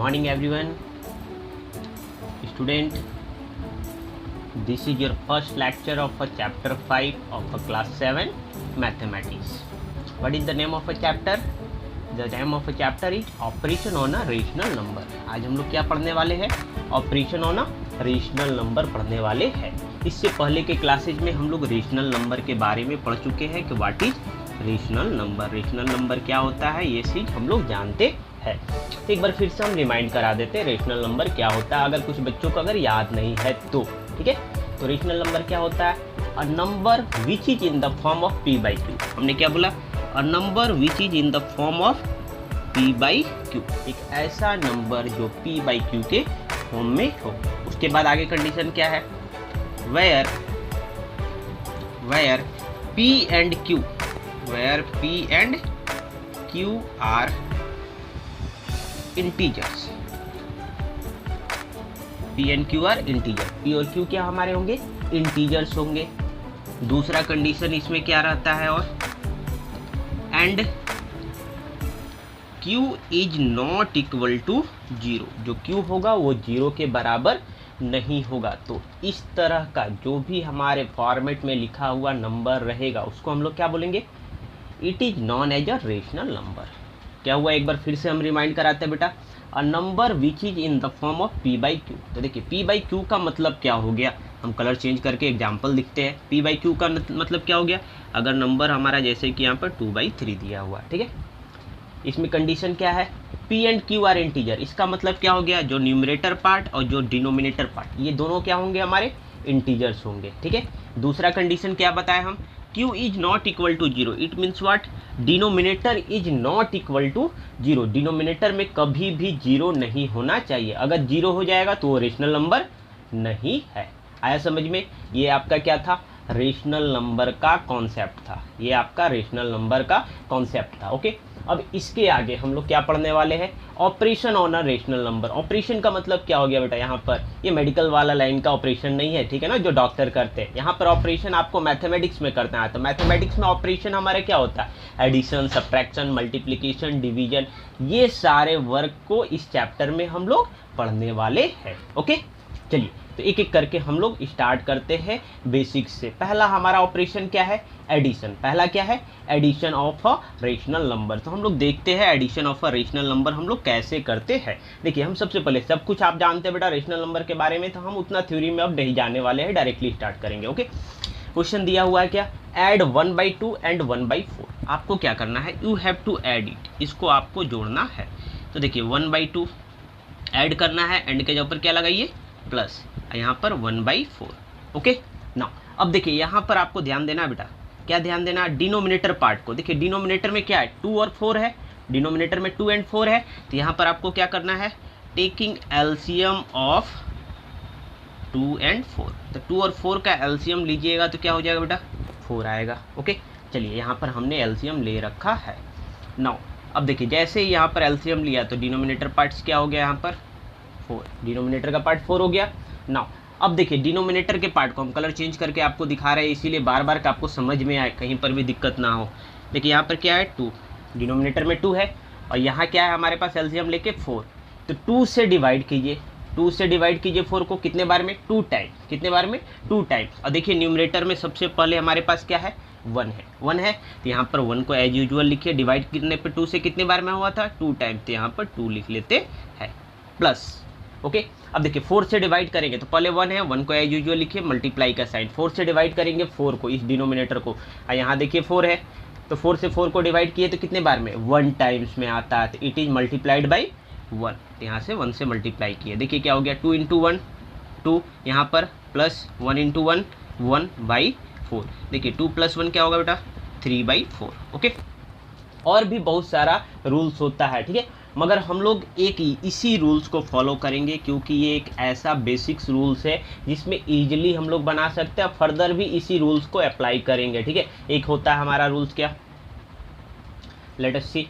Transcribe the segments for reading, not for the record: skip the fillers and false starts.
morning everyone. Student, this is your first lecture of chapter 5 of class 7 mathematics. What is the name of a chapter? The name of a chapter is operation on a rational number. आज हम लोग क्या पढ़ने वाले हैं? Operation on a rational number पढ़ने वाले हैं। इससे पहले के क्लासेज में हम लोग रेशनल नंबर के बारे में पढ़ चुके हैं कि what is rational number, rational number क्या होता है, ये चीज़ हम लोग जानते हैं। एक बार फिर से हम रिमाइंड करा देते हैं रेशनल नंबर क्या होता है, अगर कुछ बच्चों को अगर याद नहीं है तो। ठीक है, तो रेशनल नंबर क्या होता है? A number which is in the form of P by Q. हमने क्या बोला? A number which is in the form of P by Q, एक ऐसा नंबर जो पी बाई क्यू के फॉर्म में हो। उसके बाद आगे कंडीशन क्या है? Where P and Q, where p and q are integers, p and q are integer, p और q क्या हमारे होंगे? इंटीजर्स होंगे। दूसरा कंडीशन इसमें क्या रहता है? और and q is not equal to 0, जो q होगा वो 0 के बराबर नहीं होगा। तो इस तरह का जो भी हमारे फॉर्मेट में लिखा हुआ नंबर रहेगा उसको हम लोग क्या बोलेंगे? It is known as a rational number. क्या हुआ, एक बार फिर से हम रिमाइंड कराते हैं बेटा। अ number which is in the form of P by Q. तो देखिए पी बाई क्यू का मतलब क्या हो गया, हम कलर चेंज करके एग्जाम्पल लिखते हैं। पी बाई क्यू का मतलब क्या हो गया? अगर नंबर हमारा जैसे कि यहाँ पर 2/3 दिया हुआ, ठीक है, इसमें कंडीशन क्या है? P and Q R integer. इसका मतलब क्या हो गया? जो न्यूमरेटर पार्ट और जो डिनोमिनेटर पार्ट, ये दोनों क्या होंगे? हमारे इंटीजर्स होंगे। ठीक है, दूसरा कंडीशन क्या बताया हम? q is not equal to 0। It means what? Denominator is not equal to 0। Denominator में कभी भी 0 नहीं होना चाहिए। अगर 0 हो जाएगा तो वो रेशनल नंबर नहीं है। आया समझ में? ये आपका क्या था? रेशनल नंबर का कॉन्सेप्ट था। ये आपका रेशनल नंबर का कॉन्सेप्ट था। ओके, अब इसके आगे हम लोग क्या पढ़ने वाले हैं? Operation on a rational number. Operation का मतलब क्या हो गया बेटा? यहाँ पर ये मेडिकल वाला लाइन का ऑपरेशन नहीं है, ठीक है ना, जो डॉक्टर करते हैं। यहाँ पर ऑपरेशन आपको मैथमेटिक्स में करना है। तो मैथमेटिक्स में ऑपरेशन हमारे क्या होता है? एडिशन, सब्ट्रैक्शन, मल्टीप्लिकेशन, डिवीजन, ये सारे वर्क को इस चैप्टर में हम लोग पढ़ने वाले हैं। ओके, चलिए तो एक एक करके हम लोग स्टार्ट करते हैं बेसिक्स से। पहला हमारा ऑपरेशन क्या है? एडिशन। पहला क्या है? Addition of a rational number. तो हम लोग देखते हैं addition of a rational number हम लोग कैसे करते हैं। देखिए, हम सबसे पहले, सब कुछ आप जानते हैं बेटा रेशनल नंबर के बारे में, तो हम उतना थ्योरी में अब नहीं जाने वाले हैं, डायरेक्टली स्टार्ट करेंगे। ओके, क्वेश्चन दिया हुआ है क्या? Add 1/2 and 1/4। आपको क्या करना है? You have to add it, इसको आपको जोड़ना है। तो देखिए 1/2 ऐड करना है, एंड के ऊपर क्या लगाइए? प्लस, यहाँ पर 1/4। ओके, नाउ अब देखिए यहाँ पर आपको ध्यान देना है बेटा। क्या ध्यान देना? डिनोमिनेटर पार्ट को। देखिए डिनोमिनेटर में क्या है? 2 और 4 है। डिनोमिनेटर में 2 एंड 4 है। तो यहाँ पर आपको क्या करना है? Taking LCM of 2 and 4। तो 2 और 4 का एलसीएम लीजिएगा तो क्या हो जाएगा बेटा? 4 आएगा। ओके, चलिए यहाँ पर हमने एलसीएम ले रखा है। नाउ अब देखिए जैसे ही यहाँ पर एलसीएम लिया तो डिनोमिनेटर पार्ट्स क्या हो गया? यहाँ पर 4, डिनोमिनेटर का पार्ट 4 हो गया। नाउ अब देखिए डिनोमिनेटर के पार्ट को हम कलर चेंज करके आपको दिखा रहे हैं, इसीलिए बार बार का आपको समझ में आए, कहीं पर भी दिक्कत ना हो। देखिए यहाँ पर क्या है? 2, डिनोमिनेटर में 2 है, और यहाँ क्या है हमारे पास? एलसीएम लेके 4। तो 2 से डिवाइड कीजिए, 2 से डिवाइड कीजिए 4 को, कितने बार में? 2 टाइम। कितने बार में? 2 टाइम्स। और देखिए न्यूमरेटर में सबसे पहले हमारे पास क्या है? 1 है। 1 है तो यहाँ पर 1 को एज यूजुअल लिखिए। डिवाइड करने पर 2 से कितने बार में हुआ था? 2 टाइम। तो यहाँ पर 2 लिख लेते हैं, प्लस। ओके, अब देखिए 4 से डिवाइड करेंगे तो पहले 1 है, 1 को एज यूजुअल लिखिए, मल्टीप्लाई का साइन। 4 से डिवाइड करेंगे 4 को, इस डिनोमिनेटर को, और यहाँ देखिए 4 है, तो 4 से 4 को डिवाइड किए तो कितने बार में? 1 टाइम्स में आता है। तो इट इज मल्टीप्लाइड बाई 1। यहाँ से 1 से मल्टीप्लाई किए, देखिए क्या हो गया? 2 × 1 2, यहाँ पर प्लस 1 × 1 1/4। देखिए 2 + 1 क्या होगा बेटा? 3/4। ओके, और भी बहुत सारा रूल्स होता है, ठीक है, मगर हम लोग एक इसी रूल्स को फॉलो करेंगे क्योंकि ये एक ऐसा बेसिक्स रूल्स है जिसमें ईजिली हम लोग बना सकते हैं। फर्दर भी इसी रूल्स को अप्लाई करेंगे, ठीक है। एक होता है हमारा रूल्स क्या? लेट अस सी।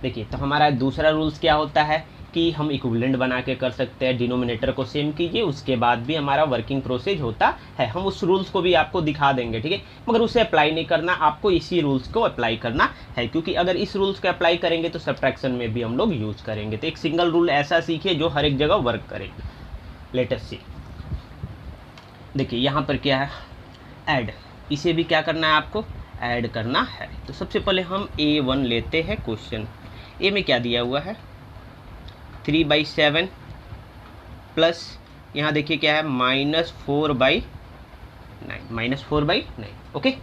देखिए तो हमारा दूसरा रूल्स क्या होता है? कि हम इक्विवेलेंट बना के कर सकते हैं, डिनोमिनेटर को सेम कीजिए, उसके बाद भी हमारा वर्किंग प्रोसेस होता है। हम उस रूल्स को भी आपको दिखा देंगे, ठीक है, मगर उसे अप्लाई नहीं करना, आपको इसी रूल्स को अप्लाई करना है, क्योंकि अगर इस रूल्स को अप्लाई करेंगे तो सब्ट्रैक्शन में भी हम लोग यूज करेंगे। तो एक सिंगल रूल ऐसा सीखिए जो हर एक जगह वर्क करे। लेट अस सी, देखिए यहाँ पर क्या है, ऐड, इसे भी क्या करना है, आपको ऐड करना है। तो सबसे पहले हम A1 लेते हैं क्वेश्चन। ए में क्या दिया हुआ है, 3/7 प्लस यहाँ देखिए क्या है, -4/9, -4/9। ओके,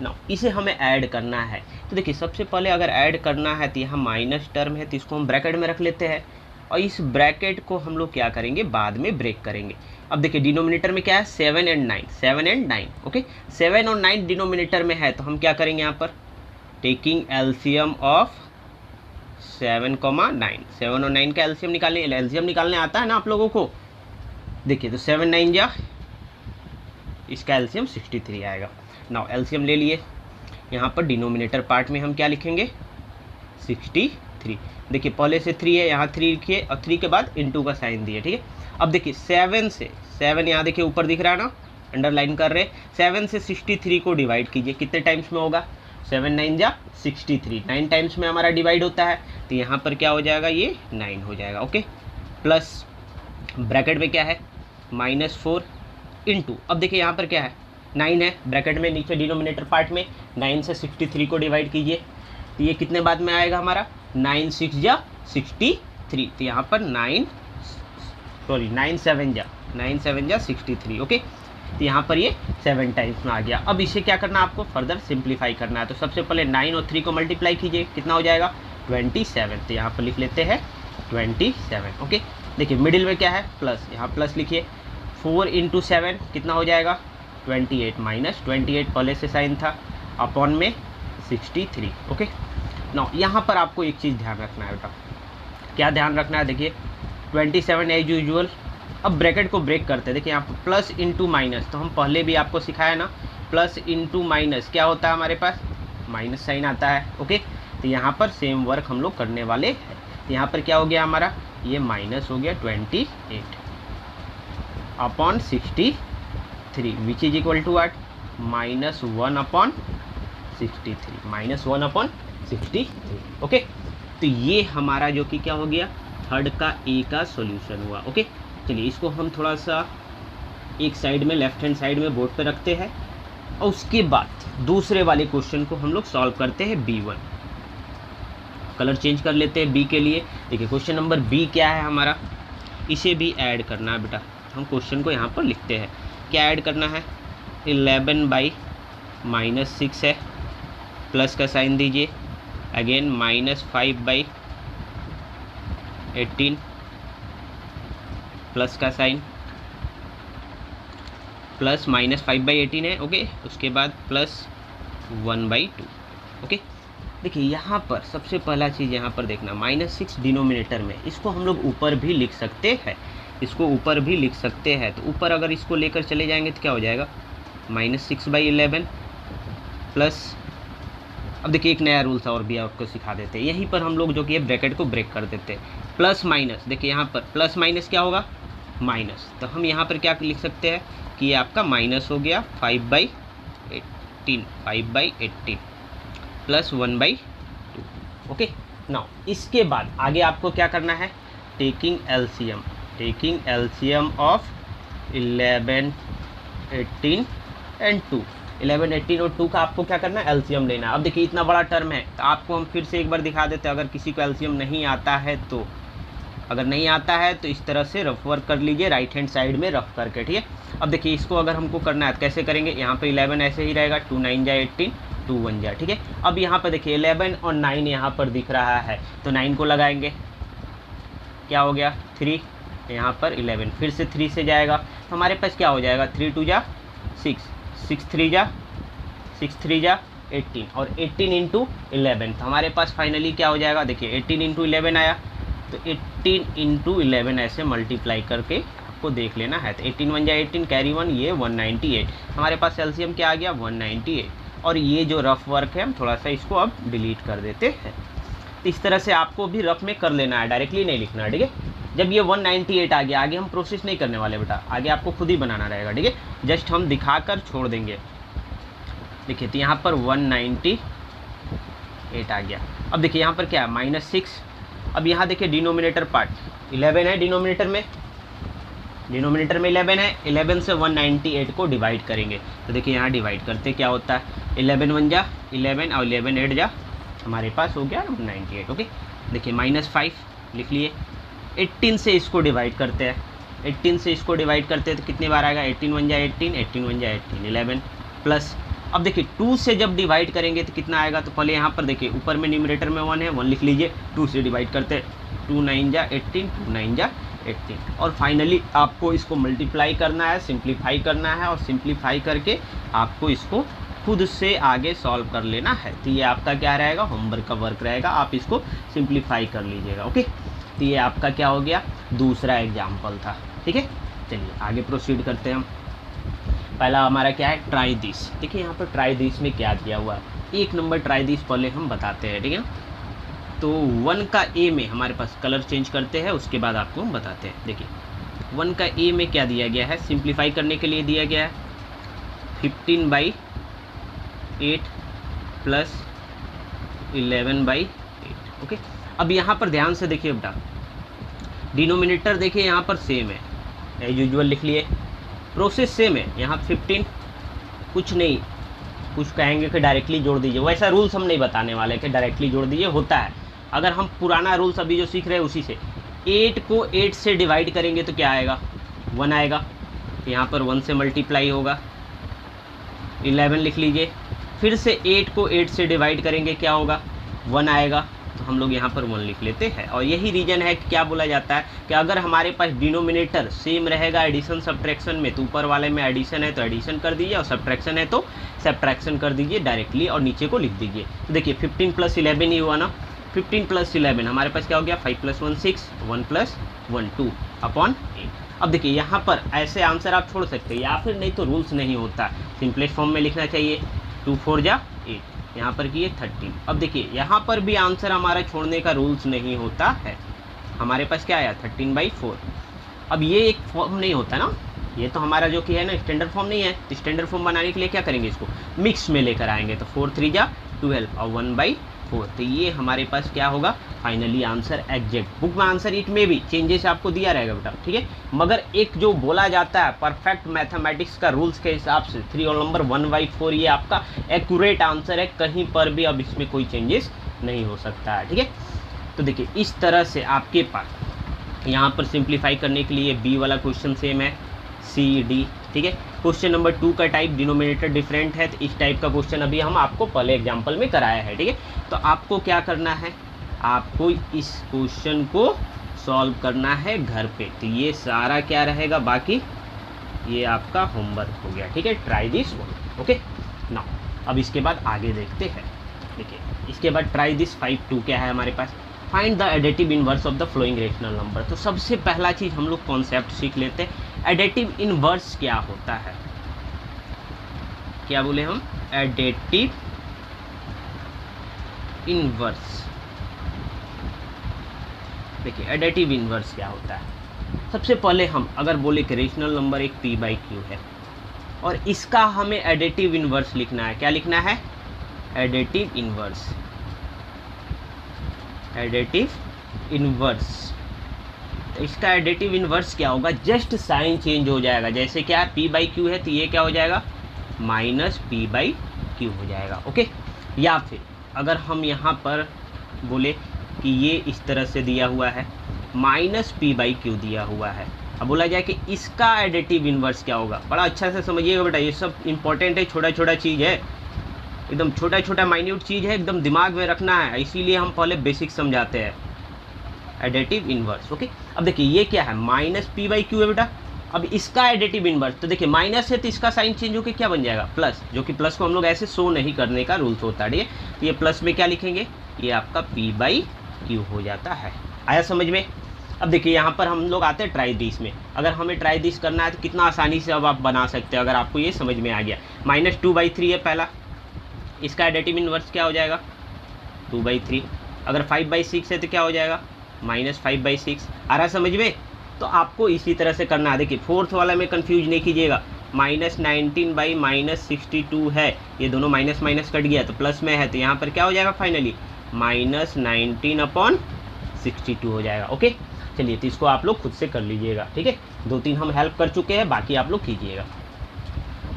नाउ इसे हमें ऐड करना है। तो देखिए सबसे पहले अगर ऐड करना है तो यहाँ माइनस टर्म है तो इसको हम ब्रैकेट में रख लेते हैं, और इस ब्रैकेट को हम लोग क्या करेंगे, बाद में ब्रेक करेंगे। अब देखिए डिनोमिनेटर में क्या है, 7 और 9, 7 और 9। ओके, 7 और 9 डिनोमिनेटर में है, तो हम क्या करेंगे यहाँ पर, टेकिंग एलसीएम ऑफ 7, 9। 7 और 9 का एलसीएम निकालने आता है ना आप लोगों को। देखिए तो 7 9 जा, इसका एलसीएम 63 आएगा। नाउ एलसीएम ले लिए, यहाँ पर डिनोमिनेटर पार्ट में हम क्या लिखेंगे, 63। देखिए पहले से 3 है, यहाँ 3 लिखिए और 3 के बाद इनटू का साइन दिए, ठीक है। अब देखिए 7 से, 7 यहाँ देखिए ऊपर दिख रहा है ना, अंडरलाइन कर रहे, 7 से 63 को डिवाइड कीजिए, कितने टाइम्स में होगा, 7 9 जा 63, 9 टाइम्स में हमारा डिवाइड होता है, तो यहाँ पर क्या हो जाएगा, ये 9 हो जाएगा। ओके, प्लस ब्रैकेट में क्या है, -4 इंटू, अब देखिए यहाँ पर क्या है, 9 है ब्रैकेट में, नीचे डिनोमिनेटर पार्ट में 9 से 63 को डिवाइड कीजिए, तो ये कितने बाद में आएगा हमारा, 9 6 जा 63, तो यहाँ पर 9 7 जा 63। ओके, तो यहाँ पर ये 7 टाइम्स में आ गया। अब इसे क्या करना है, आपको फर्दर सिंप्लीफाई करना है। तो सबसे पहले 9 और 3 को मल्टीप्लाई कीजिए, कितना हो जाएगा, 27। तो यहाँ पर लिख लेते हैं 27। ओके, देखिए मिडिल में क्या है, प्लस, यहाँ प्लस लिखिए, 4 × 7 कितना हो जाएगा, 28, -28 पहले से साइन था, अपॉन में 63। ओके, नाउ यहाँ पर आपको एक चीज़ ध्यान रखना है बेटा, क्या ध्यान रखना है, देखिए 27 एज यूजुअल। अब ब्रैकेट को ब्रेक करते हैं, देखिए यहाँ पर प्लस इंटू माइनस, तो हम पहले भी आपको सिखाया ना, प्लस इंटू माइनस क्या होता है, हमारे पास माइनस साइन आता है। ओके, तो यहाँ पर सेम वर्क हम लोग करने वाले हैं। तो यहाँ पर क्या हो गया हमारा, ये माइनस हो गया 28 upon 63, which is equal to what, -1/63। Okay, तो ये हमारा जो कि क्या हो गया, थर्ड का ए का सॉल्यूशन हुआ। ओके, चलिए इसको हम थोड़ा सा एक साइड में, लेफ्ट हैंड साइड में बोर्ड पे रखते हैं, और उसके बाद दूसरे वाले क्वेश्चन को हम लोग सॉल्व करते हैं। B1 कलर चेंज कर लेते हैं बी के लिए। देखिए क्वेश्चन नंबर बी क्या है हमारा, इसे भी ऐड करना है बेटा। हम क्वेश्चन को यहाँ पर लिखते हैं, क्या ऐड करना है, 11/-6 है, प्लस का साइन दीजिए, अगेन -5/18 प्लस का साइन, प्लस -5/18 है। ओके, उसके बाद प्लस 1/2। ओके, देखिए यहाँ पर सबसे पहला चीज़ यहाँ पर देखना, -6 डिनोमिनेटर में, इसको हम लोग ऊपर भी लिख सकते हैं, इसको ऊपर भी लिख सकते हैं। तो ऊपर अगर इसको लेकर चले जाएंगे तो क्या हो जाएगा, -6/11 प्लस, अब देखिए एक नया रूल था और भी आपको सिखा देते हैं, यहीं पर हम लोग जो कि ब्रैकेट को ब्रेक कर देते हैं, प्लस माइनस, देखिए यहाँ पर प्लस माइनस क्या होगा, माइनस, तो हम यहाँ पर क्या लिख सकते हैं कि ये आपका माइनस हो गया 5/18 प्लस 1/2। ओके, नाउ इसके बाद आगे आपको क्या करना है, टेकिंग एलसीएम ऑफ 11, 18 एंड 2। 11, 18 और 2 का आपको क्या करना है, एलसीएम लेना है। अब देखिए इतना बड़ा टर्म है, तो आपको हम फिर से एक बार दिखा देते हैं, अगर किसी को एलसीएम नहीं आता है तो, अगर नहीं आता है तो इस तरह से रफ वर्क कर लीजिए, राइट हैंड साइड में रफ करके, ठीक है। अब देखिए इसको अगर हमको करना है तो कैसे करेंगे, यहाँ पे 11 ऐसे ही रहेगा, 2 9 जा 18, 2 1 जा, ठीक है। अब यहाँ पर देखिए 11 और 9 यहाँ पर दिख रहा है, तो 9 को लगाएंगे, क्या हो गया 3, यहाँ पर 11 फिर से 3 से जाएगा, तो हमारे पास क्या हो जाएगा, 3 2 जा 6, 6 3 जा 18, और 18 × 11, तो हमारे पास फाइनली क्या हो जाएगा, देखिए 18 × 11 आया, तो 18 × 11 ऐसे मल्टीप्लाई करके आपको देख लेना है। तो 18 1 जा 18, कैरी 1, ये 198, हमारे पास एलसीएम क्या आ गया, 198। और ये जो रफ वर्क है हम थोड़ा सा इसको अब डिलीट कर देते हैं। तो इस तरह से आपको भी रफ में कर लेना है, डायरेक्टली नहीं लिखना है, ठीक है। जब ये 198 आ गया, आगे हम प्रोसेस नहीं करने वाले बेटा, आगे आपको खुद ही बनाना रहेगा, ठीक है। जस्ट हम दिखाकर छोड़ देंगे। देखिए तो यहाँ पर 198 आ गया। अब देखिए यहाँ पर क्या है -6। अब यहाँ देखिए डिनोमिनेटर पार्ट 11 है, डिनोमिनेटर में 11 है। 11 से 198 को डिवाइड करेंगे, तो देखिए यहाँ डिवाइड करते क्या होता है, 11 1 जा 11 और 11 8 जा, हमारे पास हो गया 198, ओके। देखिए -5 लिख लिए। 18 से इसको डिवाइड करते हैं, 18 से इसको डिवाइड करते हैं तो कितने बार आएगा, 18 1 जा 18, 18 1 जा 18, 11 प्लस। अब देखिए 2 से जब डिवाइड करेंगे तो कितना आएगा, तो पहले यहाँ पर देखिए ऊपर में न्यूमरेटर में 1 है, 1 लिख लीजिए। 2 से डिवाइड करते हैं, 2 9 जा 18, 2 9 जा 18, और फाइनली आपको इसको मल्टीप्लाई करना है, सिंप्लीफाई करना है, और सिंप्लीफाई करके आपको इसको खुद से आगे सॉल्व कर लेना है। तो ये आपका क्या रहेगा, होमवर्क का वर्क रहेगा, आप इसको सिंप्लीफाई कर लीजिएगा, ओके। तो ये आपका क्या हो गया, दूसरा एग्जाम्पल था, ठीक है। चलिए आगे प्रोसीड करते हैं हम। पहला हमारा क्या है, ट्राई दिस। देखिए यहाँ पर ट्राई दिस में क्या दिया हुआ है, 1 नंबर ट्राई दिस पहले हम बताते हैं, ठीक है। तो 1 का ए में हमारे पास कलर चेंज करते हैं, उसके बाद आपको हम बताते हैं। देखिए 1 का ए में क्या दिया गया है, सिंप्लीफाई करने के लिए दिया गया है 15/8 प्लस 11/8, ओके। अब यहाँ पर ध्यान से देखिए बेटा, डिनोमिनेटर देखिए यहाँ पर सेम है, एज यूजुअल लिख लिए, प्रोसेस सेम है। यहाँ 15 कुछ नहीं, कुछ कहेंगे कि डायरेक्टली जोड़ दीजिए, वैसा रूल्स हम नहीं बताने वाले कि डायरेक्टली जोड़ दीजिए, होता है। अगर हम पुराना रूल्स अभी जो सीख रहे हैं उसी से 8 को 8 से डिवाइड करेंगे तो क्या आएगा, 1 आएगा। यहाँ पर 1 से मल्टीप्लाई होगा, 11 लिख लीजिए। फिर से 8 को 8 से डिवाइड करेंगे क्या होगा, 1 आएगा, तो हम लोग यहाँ पर 1 लिख लेते हैं। और यही रीज़न है कि क्या बोला जाता है कि अगर हमारे पास डिनोमिनेटर सेम रहेगा एडिशन सब्ट्रैक्शन में, तो ऊपर वाले में एडिशन है तो एडिशन कर दीजिए, और सब्ट्रैक्शन है तो सब्ट्रैक्शन कर दीजिए डायरेक्टली, और नीचे को लिख दीजिए। तो देखिए 15 + 11 ही हुआ ना, 15 + 11 हमारे पास क्या हो गया, 5 + 1 6, 1 + 1 2 अपॉन 8। अब देखिए यहाँ पर ऐसे आंसर आप छोड़ सकते हैं, या फिर नहीं तो रूल्स नहीं होता, सिंपलेस्ट फॉर्म में लिखना चाहिए, 2 4 जा 8, यहाँ पर किए 13। अब देखिए यहाँ पर भी आंसर हमारा छोड़ने का रूल्स नहीं होता है, हमारे पास क्या आया 13/4। अब ये एक फॉर्म नहीं होता ना, ये तो हमारा जो कि है ना स्टैंडर्ड फॉर्म नहीं है, तो स्टैंडर्ड फॉर्म बनाने के लिए क्या करेंगे, इसको मिक्स में लेकर आएंगे, तो 4 3 जा 12 और 1/4। तो ये हमारे पास क्या होगा, फाइनली आंसर एग्जैक्ट। बुक में आंसर इट में भी चेंजेस आपको दिया रहेगा बेटा, ठीक है। मगर एक जो बोला जाता है परफेक्ट मैथमेटिक्स का रूल्स के हिसाब से 3 रोल नंबर 1/4 ये आपका एक्यूरेट आंसर है, कहीं पर भी अब इसमें कोई चेंजेस नहीं हो सकता है, ठीक है। तो देखिए इस तरह से आपके पास यहाँ पर सिंप्लीफाई करने के लिए बी वाला क्वेश्चन सेम है, सी डी, ठीक है। क्वेश्चन नंबर 2 का टाइप डिनोमिनेटर डिफरेंट है, तो इस टाइप का क्वेश्चन अभी हम आपको पहले एग्जांपल में कराया है, ठीक है। तो आपको क्या करना है, आपको इस क्वेश्चन को सॉल्व करना है घर पे। तो ये सारा क्या रहेगा, बाकी ये आपका होमवर्क हो गया, ठीक है। Try this one, okay now. अब इसके बाद आगे देखते हैं। देखिए इसके बाद ट्राई दिस 5 2 क्या है हमारे पास, find the additive inverse of the following rational number. तो सबसे पहला चीज़ हम लोग कॉन्सेप्ट सीख लेते हैं, एडिटिव इनवर्स क्या होता है। क्या बोले हम, एडिटिव इनवर्स। देखिए एडिटिव इनवर्स क्या होता है, सबसे पहले हम अगर बोले कि रेशनल नंबर एक p/q है, और इसका हमें एडिटिव इनवर्स लिखना है। क्या लिखना है, एडिटिव इनवर्स, एडिटिव इनवर्स। तो इसका एडिटिव इनवर्स क्या होगा, जस्ट साइन चेंज हो जाएगा। जैसे क्या p/q है, तो ये क्या हो जाएगा, -p/q हो जाएगा, ओके। या फिर अगर हम यहाँ पर बोले कि ये इस तरह से दिया हुआ है, -p/q दिया हुआ है, अब बोला जाए कि इसका एडिटिव इनवर्स क्या होगा। बड़ा अच्छा से समझिएगा बेटा, ये सब इंपॉर्टेंट है, छोटा छोटा चीज़ है, एकदम छोटा छोटा माइन्यूट चीज़ है, एकदम दिमाग में रखना है, इसीलिए हम पहले बेसिक समझाते हैं। Additive inverse, okay. अब देखिए ये क्या है, -p/q है बेटा। अब इसका एडिटिव इनवर्स, तो देखिए माइनस है तो इसका साइन चेंज होकर क्या बन जाएगा, प्लस, जो कि प्लस को हम लोग ऐसे शो नहीं करने का रूल्स होता है, ठीक है। तो ये प्लस में क्या लिखेंगे, ये आपका p/q हो जाता है। आया समझ में। अब देखिए यहाँ पर हम लोग आते हैं ट्राई दिस में। अगर हमें ट्राई दिस करना है तो कितना आसानी से अब आप बना सकते हैं, अगर आपको ये समझ में आ गया। -2/3 है पहला, इसका एडिटिव इनवर्स क्या हो जाएगा, 2/3 अगर 5/6 है तो क्या हो जाएगा, -5/6। आ रहा समझ में? तो आपको इसी तरह से करना है। देखिए फोर्थ वाला में कंफ्यूज नहीं कीजिएगा, -19/-62 है, ये दोनों माइनस माइनस कट गया तो प्लस में है, तो यहाँ पर क्या हो जाएगा फाइनली -19/62 हो जाएगा। ओके चलिए, तो इसको आप लोग खुद से कर लीजिएगा, ठीक है। 2-3 हम हेल्प कर चुके हैं, बाकी आप लोग कीजिएगा।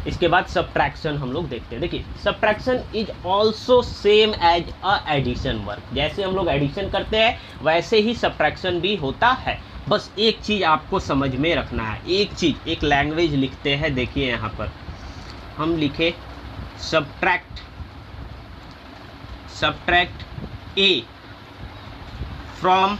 इसके बाद सब्ट्रैक्शन हम लोग देखते हैं। देखिए subtraction is also same as a addition work. जैसे हम लोग एडिशन करते हैं वैसे ही सब्ट्रैक्शन भी होता है। बस एक चीज़ आपको समझ में रखना है, एक चीज़, एक लैंग्वेज लिखते हैं। देखिए यहाँ पर हम लिखे subtract A from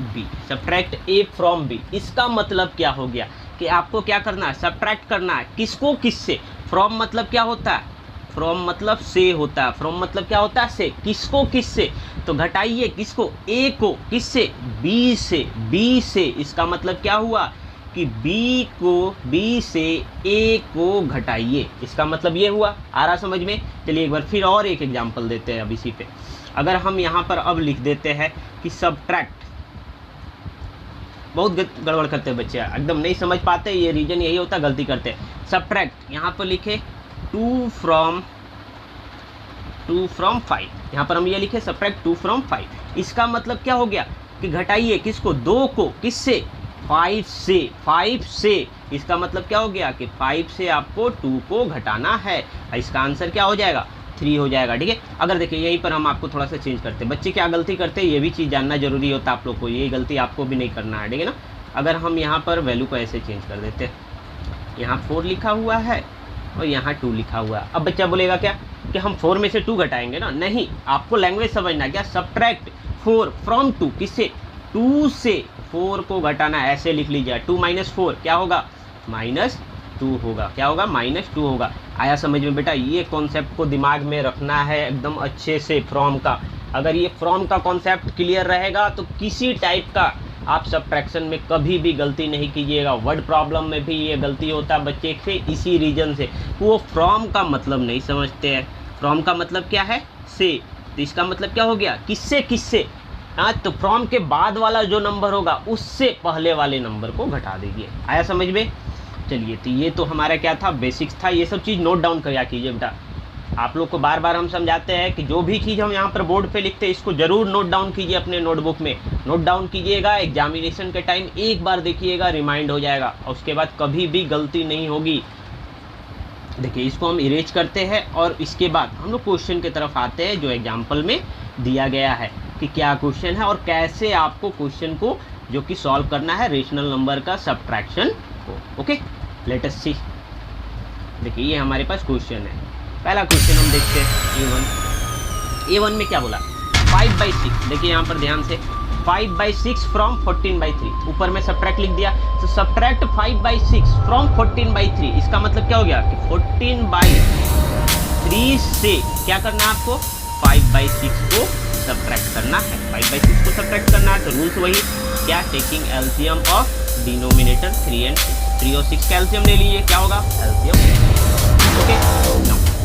B, subtract A from B. इसका मतलब क्या हो गया कि आपको क्या करना है, सब्ट्रैक्ट करना है। किसको किससे? फ्रॉम मतलब क्या होता है, फ्रॉम मतलब से होता है, फ्रॉम मतलब क्या होता है, से। किसको किससे? तो घटाइए किसको, ए को, किससे, बी से, बी से। इसका मतलब क्या हुआ कि बी से ए को घटाइए, इसका मतलब ये हुआ। आ रहा समझ में? चलिए एक बार फिर और एक एग्जांपल देते हैं अब इसी पे। अगर हम यहाँ पर अब लिख देते हैं कि सब्ट्रैक्ट, बहुत गड़बड़ करते हैं बच्चे, एकदम नहीं समझ पाते, ये रीजन यही होता है, गलती करते हैं। सब्ट्रैक्ट यहाँ पर लिखे 2 from 5, यहाँ पर हम ये लिखे सब्ट्रैक्ट 2 from 5। इसका मतलब क्या हो गया कि घटाइए किसको, 2 को, किससे, 5 से। इसका मतलब क्या हो गया कि 5 से आपको 2 को घटाना है। इसका आंसर क्या हो जाएगा, 3 हो जाएगा, ठीक है। अगर देखिए यहीं पर हम आपको थोड़ा सा चेंज करते हैं, बच्चे क्या गलती करते हैं ये भी चीज़ जानना जरूरी होता है आप लोग को, ये गलती आपको भी नहीं करना है, ठीक है ना। अगर हम यहाँ पर वैल्यू को ऐसे चेंज कर देते हैं, यहाँ 4 लिखा हुआ है और यहाँ 2 लिखा हुआ है। अब बच्चा बोलेगा क्या कि हम 4 में से 2 घटाएंगे ना, नहीं, आपको लैंग्वेज समझना क्या, सब्ट्रैक्ट 4 from 2, किससे, 2 से 4 को घटाना, ऐसे लिख लीजिए। 2 - 4 क्या होगा, -2 होगा, क्या होगा, -2 होगा। आया समझ में बेटा? ये कॉन्सेप्ट को दिमाग में रखना है एकदम अच्छे से, फ्रॉम का। अगर ये फ्रॉम का कॉन्सेप्ट क्लियर रहेगा तो किसी टाइप का आप सब्ट्रैक्शन में कभी भी गलती नहीं कीजिएगा। वर्ड प्रॉब्लम में भी ये गलती होता है बच्चे से, इसी रीजन से वो फ्रॉम का मतलब नहीं समझते हैं। फ्रॉम का मतलब क्या है, से, तो इसका मतलब क्या हो गया, किससे किससे। हाँ, तो फ्रॉम के बाद वाला जो नंबर होगा उससे पहले वाले नंबर को घटा दीजिए। आया समझ में? चलिए, तो ये तो हमारा क्या था, बेसिक्स था। ये सब चीज़ नोट डाउन किया कीजिए बेटा। आप लोग को बार बार हम समझाते हैं कि जो भी चीज़ हम यहाँ पर बोर्ड पे लिखते हैं इसको ज़रूर नोट डाउन कीजिए, अपने नोटबुक में नोट डाउन कीजिएगा। एग्जामिनेशन के टाइम एक बार देखिएगा, रिमाइंड हो जाएगा और उसके बाद कभी भी गलती नहीं होगी। देखिए इसको हम इरेज करते हैं और इसके बाद हम लोग क्वेश्चन की तरफ आते हैं जो एग्जाम्पल में दिया गया है कि क्या क्वेश्चन है और कैसे आपको क्वेश्चन को जो कि सॉल्व करना है रेशनल नंबर का सब्ट्रैक्शन को। ओके, लेट अस सी। देखिए ये हमारे पास क्वेश्चन है। पहला क्वेश्चन हम देखते हैं A1 में क्या बोला, 5/6। देखिए यहाँ पर ध्यान से, 5/6 from 14/3। ऊपर में सब्ट्रैक्ट लिख दिया, तो सब्ट्रैक्ट 5/6 from 14/3। इसका मतलब क्या हो गया कि 14/3 से क्या करना है आपको, 5/6 को सब्ट्रैक्ट करना है। 5/6 को सब्ट्रैक्ट करना है तो रूल्स वही, क्या, taking LCM of denominator 3 and 6। 3 और 6 का एलसीएम ले लीजिए, क्या होगा, एलसीएम। ओके,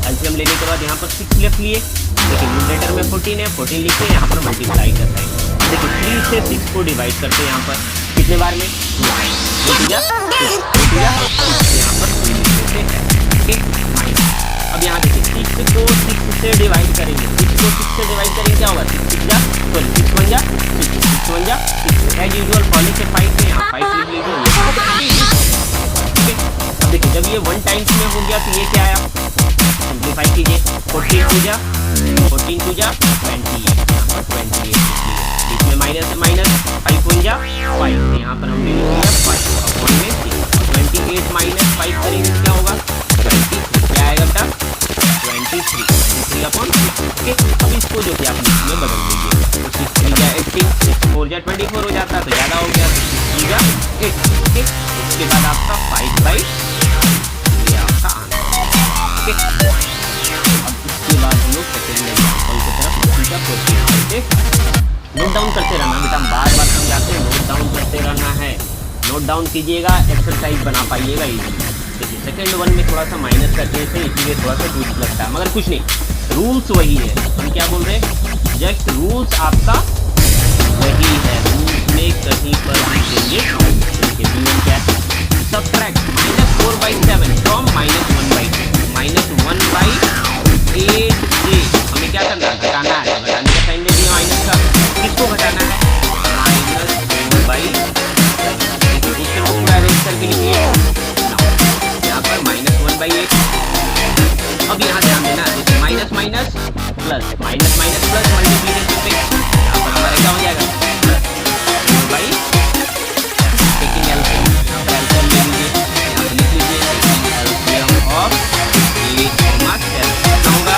एलसीएम लेने के बाद यहाँ पर 6 लिख लिए। देखिए न्यूमरेटर में 14 है, 14 लिखते हैं, यहाँ पर मल्टीप्लाई करते हैं। देखिए 3 से 6 को डिवाइड करते हैं यहाँ पर कितने बार में, यहाँ पर अब यहाँ देखिए 6 को 6 से डिवाइड करेंगे, 6 को 6 से डिवाइड करेंगे क्या होगा, 6 1 जा 6 एज यूजुअल पहले से 5 में यहाँ 5 लिख लीजिए। अब देखिए जब ये 1 टाइम्स में हो गया तो ये क्या आया, सिंप्लीफाई कीजिए, 14 2 जा 28, यहाँ पर 28 बीच में माइनस है, माइनस 5 1 जा 5, यहाँ पर हमने लिख दिया 5 अपॉन में 28 माइनस 5 करेंगे क्या होगा, 23। क्या आएगा बेटा, 23 अपॉन। ओके, अब इसको जो कि आप में बदल दीजिए, तो 6 3 जा 18, 6 4 जा 24 हो जाता है तो ज़्यादा हो गया, 6 3 जा 8। ओके, उसके बाद आपका 5/, ये आपका आंसर। ओके, अब इसके बाद हम लोग सेकेंड एग्जाम्पल की तरफ का प्रोसीड करते। नोट डाउन करते रहना बेटा, हम बार बार समझाते हैं, नोट डाउन करते रहना है। नोट डाउन कीजिएगा, एक्सरसाइज बना पाइएगा इजीली। देखिए सेकेंड वन में थोड़ा सा माइनस का केस है, इसलिए थोड़ा सा ट्विस्ट लगता है, मगर कुछ नहीं, रूल्स वही है। हम क्या बोल रहे हैं, जस्ट रूल्स आपका वही है, रूल्स में कहीं पर भी चेंजेस नहीं। b1 क्या है, सब्ट्रैक्ट -4/7 फ्रॉम -1/8 से हमें क्या करना है, घटाना है। घटाने का साइन ले दिया माइनस का, किसको घटाना है, -4/7। क्वेश्चन को पूरा अरेंज करके लिखिए। यहाँ पर -1/8। अब यहाँ ध्यान देना, minus minus plus, minus minus plus multiplication पे यहाँ पर हमारा क्या हो जाएगा, प्लस 4/, टेकिंग एलसीएम, यहाँ पर एलसीएम ले लीजिए, यहाँ पर लिख लीजिए टेकिंग एलसीएम ऑफ 8,7 कितना होगा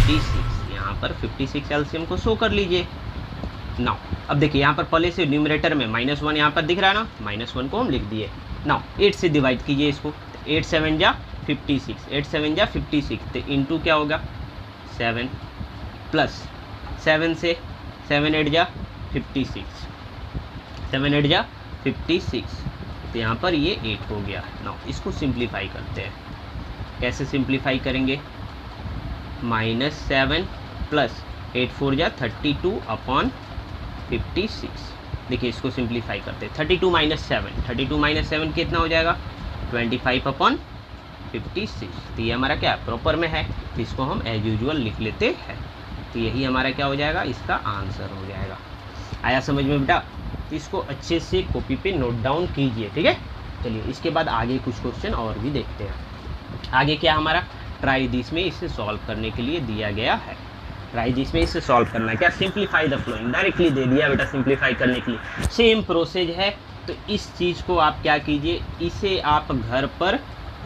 56। यहाँ पर 56 एलसीएम को शो कर लीजिए। नाउ अब देखिए यहाँ पर पहले से न्यूमरेटर में -1 यहाँ पर दिख रहा है ना, -1 को हम लिख दिए। नाउ 8 से डिवाइड कीजिए इसको, 8 7 जा 56, 8 7 जा 56, तो इंटू क्या होगा 7 प्लस 7 से 7 8 जा 56, 7 8 जा 56, तो यहाँ पर ये 8 हो गया। नाउ इसको सिंप्लीफाई करते हैं। कैसे सिंप्लीफाई करेंगे, -7 प्लस 8 4 जा 32 अपॉन 56। देखिए इसको सिंप्लीफाई करते हैं, 32 - 7 कितना हो जाएगा 25 अपॉन 56। तो ये हमारा क्या प्रॉपर में है, तो इसको हम एज यूजुअल लिख लेते हैं। तो यही हमारा क्या हो जाएगा, इसका आंसर हो जाएगा। आया समझ में बेटा, तो इसको अच्छे से कॉपी पे नोट डाउन कीजिए, ठीक है। चलिए इसके बाद आगे कुछ क्वेश्चन और भी देखते हैं। आगे क्या हमारा ट्राई दिस में इसे सॉल्व करने के लिए दिया गया है। ट्राई दिस में इसे सॉल्व करना है क्या, सिंप्लीफाई द फ्लोइंग, डायरेक्टली दे दिया बेटा सिंप्लीफाई करने के लिए। सेम प्रोसेस है, तो इस चीज़ को आप क्या कीजिए, इसे आप घर पर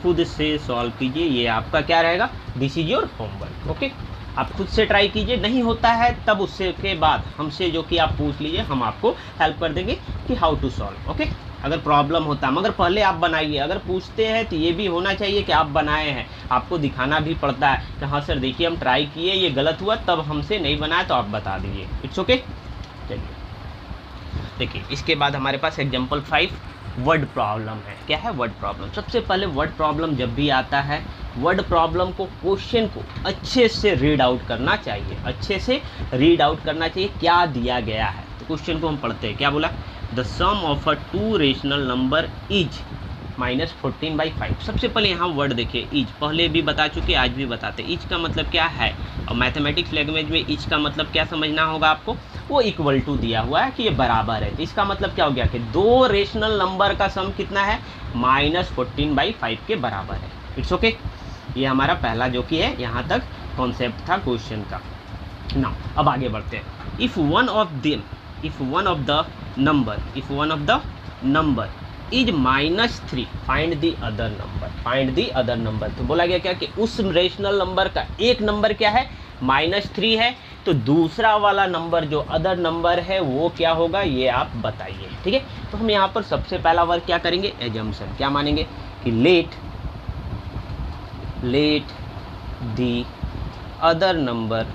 खुद से सॉल्व कीजिए। ये आपका क्या रहेगा, this is your homework. Okay, आप खुद से ट्राई कीजिए, नहीं होता है तब उससे के बाद हमसे जो कि आप पूछ लीजिए, हम आपको हेल्प कर देंगे कि हाउ टू सॉल्व। ओके, अगर प्रॉब्लम होता है, मगर पहले आप बनाइए। अगर पूछते हैं तो ये भी होना चाहिए कि आप बनाए हैं, आपको दिखाना भी पड़ता है कि हाँ सर देखिए हम ट्राई किए, ये गलत हुआ, तब हमसे नहीं बनाया तो आप बता दीजिए। It's okay. चलिए देखिए इसके बाद हमारे पास एग्जाम्पल 5 वर्ड प्रॉब्लम है। क्या है, वर्ड प्रॉब्लम। सबसे पहले वर्ड प्रॉब्लम जब भी आता है, वर्ड प्रॉब्लम को, क्वेश्चन को अच्छे से रीड आउट करना चाहिए, अच्छे से रीड आउट करना चाहिए क्या दिया गया है। तो क्वेश्चन को हम पढ़ते हैं, क्या बोला, the sum of a two rational number is -14/5। सबसे पहले यहाँ वर्ड देखिए इज, पहले भी बता चुके, आज भी बताते। इज का मतलब क्या है, और मैथमेटिक्स लैंग्वेज में इज का मतलब क्या समझना होगा आपको, वो इक्वल टू दिया हुआ है कि ये बराबर है। तो इसका मतलब क्या हो गया कि दो रेशनल नंबर का सम कितना है, -14/5 के बराबर है। It's okay. ये हमारा पहला जो कि है यहाँ तक कॉन्सेप्ट था क्वेश्चन का। ना अब आगे बढ़ते हैं। If one of the number is -3 find the other number. तो बोला गया क्या कि उस रेशनल नंबर का एक नंबर क्या है, -3 है, तो दूसरा वाला नंबर जो अदर नंबर है वो क्या होगा, ये आप बताइए। ठीक है, तो हम यहाँ पर सबसे पहला वर्क क्या करेंगे, एजम्पशन। क्या मानेंगे कि let the other number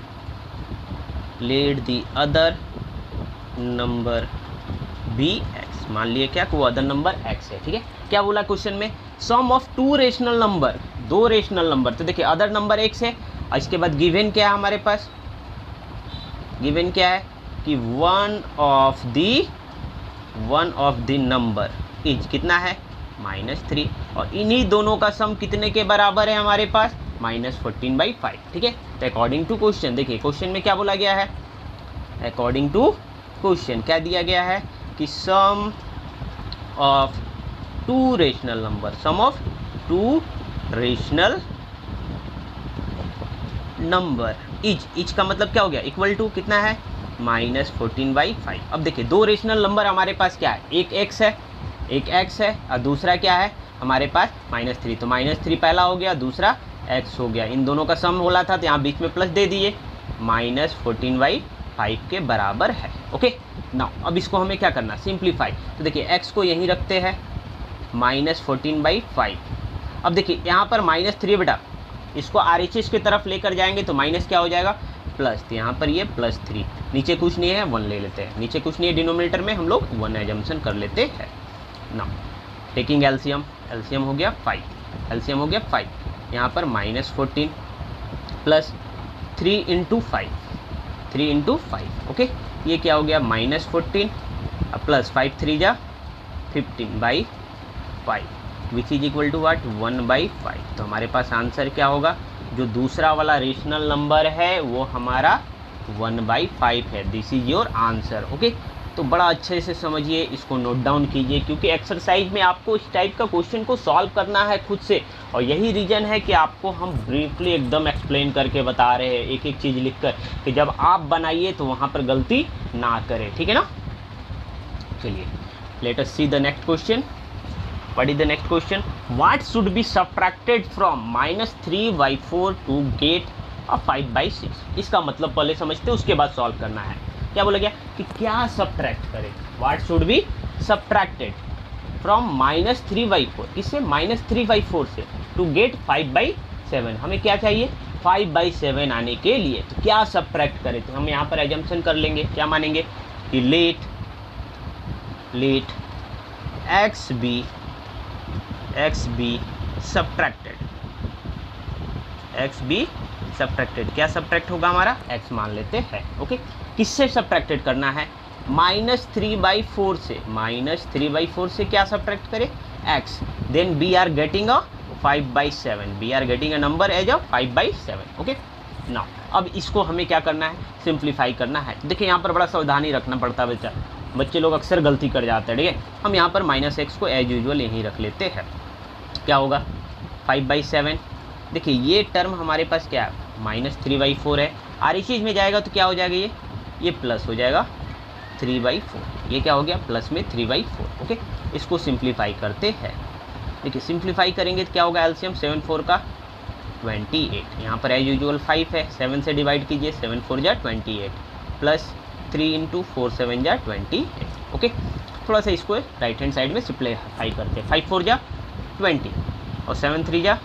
be X. मान लिए क्या कि वो अदर नंबर एक्स है। ठीक है, क्या बोला क्वेश्चन में, सम ऑफ टू रेशनल नंबर, दो रेशनल नंबर। तो देखिए अदर नंबर एक्स है, और इसके बाद गिवन क्या है हमारे पास, गिवन क्या है कि one of the number is कितना है, -3, और इन्हीं दोनों का सम कितने के बराबर है हमारे पास, -14/5। ठीक है, तो अकॉर्डिंग टू क्वेश्चन, देखिए क्वेश्चन में क्या बोला गया है, अकॉर्डिंग टू क्वेश्चन क्या दिया गया है कि sum of two rational number is का मतलब क्या हो गया, इक्वल टू कितना है, -14/5। अब देखिए दो रेशनल नंबर हमारे पास क्या है, एक x है और दूसरा क्या है हमारे पास -3। तो -3 पहला हो गया, दूसरा x हो गया, इन दोनों का सम बोला था तो यहाँ बीच में प्लस दे दिए, -14/5 के बराबर है। ओके, नाउ अब इसको हमें क्या करना, सिंप्लीफाई। तो देखिए x को यहीं रखते हैं, -14/5। अब देखिए यहाँ पर -3 बेटा, इसको RHS की तरफ लेकर जाएंगे तो माइनस क्या हो जाएगा, प्लस। तो यहाँ पर ये +3, नीचे कुछ नहीं है 1 ले लेते हैं, नीचे कुछ नहीं है डिनोमिनेटर में, हम लोग 1 एजम्पशन कर लेते हैं। नाउ टेकिंग एलसीएम हो गया 5, यहाँ पर -14 प्लस 3 × 5, 3 इंटू 5, ओके। ये क्या हो गया -14 प्लस 5 3 जा 15/5 which is equal to what 1/5। तो हमारे पास आंसर क्या होगा, जो दूसरा वाला रेशनल नंबर है वो हमारा 1/5 है। This is your answer, okay. तो बड़ा अच्छे से समझिए, इसको नोट डाउन कीजिए, क्योंकि एक्सरसाइज में आपको इस टाइप का क्वेश्चन को सॉल्व करना है खुद से, और यही रीज़न है कि आपको हम ब्रीफली एकदम एक्सप्लेन करके बता रहे हैं एक एक चीज़ लिखकर, कि जब आप बनाइए तो वहाँ पर गलती ना करें, ठीक है ना। चलिए let us see the next question. What is the next question, what should be subtracted from -3/4 to get 5/6। इसका मतलब पहले समझते हैं, उसके बाद सॉल्व करना है। क्या बोला गया कि क्या सब्ट्रैक्ट करें, what should be subtracted from -3/4, किससे -3/4 से, टू गेट 5/7। हमें क्या चाहिए 5/7 आने के लिए, तो क्या सब्ट्रैक्ट करें। तो हम यहाँ पर एजम्पशन कर लेंगे, क्या मानेंगे कि लेट x be सब्ट्रैक्टेड, क्या सब्ट्रैक्ट होगा हमारा x मान लेते हैं, ओके। किससे सब्ट्रैक्टेड करना है, -3/4 से, -3/4 से क्या सब्ट्रैक्ट करें x, then we are getting a 5/7, we are getting a number as a 5/7, okay. Now अब इसको हमें क्या करना है, सिंप्लीफाई करना है। देखिए यहाँ पर बड़ा सावधानी रखना पड़ता है बच्चे लोग अक्सर गलती कर जाते हैं, ठीक है। हम यहाँ पर -x को एज यूजुअल यहीं रख लेते हैं। क्या होगा 5/7, देखिए ये टर्म हमारे पास क्या है -3/4 है, और इस चीज़ में जाएगा तो क्या हो जाएगा, ये प्लस हो जाएगा 3/4, ये क्या हो गया प्लस में 3/4, ओके। इसको सिंप्लीफाई करते हैं, देखिए सिंप्लीफाई करेंगे तो क्या होगा, एलसीएम 7 4 का 28, यहाँ पर एज यूजुअल 5 है, 7 से डिवाइड कीजिए, 7 4 जा 28 प्लस 3 इंटू 4 7 जा 28, ओके। थोड़ा सा इसको राइट हैंड साइड में सिंप्लीफाई करते हैं, 5 4 जा 20 और 7 3 जा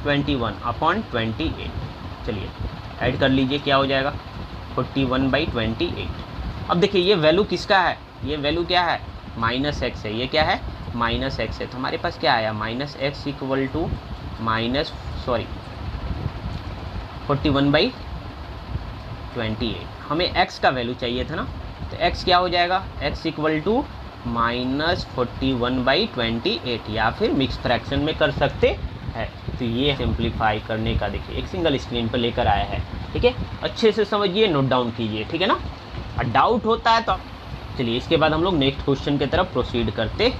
21/28। चलिए ऐड कर लीजिए, क्या हो जाएगा 41/28। अब देखिए ये वैल्यू किसका है, ये वैल्यू क्या है -x है, ये क्या है -x है। तो हमारे पास क्या आया -x इक्वल टू 41/28। हमें x का वैल्यू चाहिए था ना, तो x क्या हो जाएगा, x इक्वल टू -41/28, या फिर मिक्स फ्रैक्शन में कर सकते हैं। तो ये सिंप्लीफाई करने का देखिए एक सिंगल स्क्रीन पर लेकर आया है, ठीक है। अच्छे से समझिए, नोट डाउन कीजिए, ठीक है ना। और डाउट होता है तो चलिए इसके बाद हम लोग नेक्स्ट क्वेश्चन की तरफ प्रोसीड करते हैं।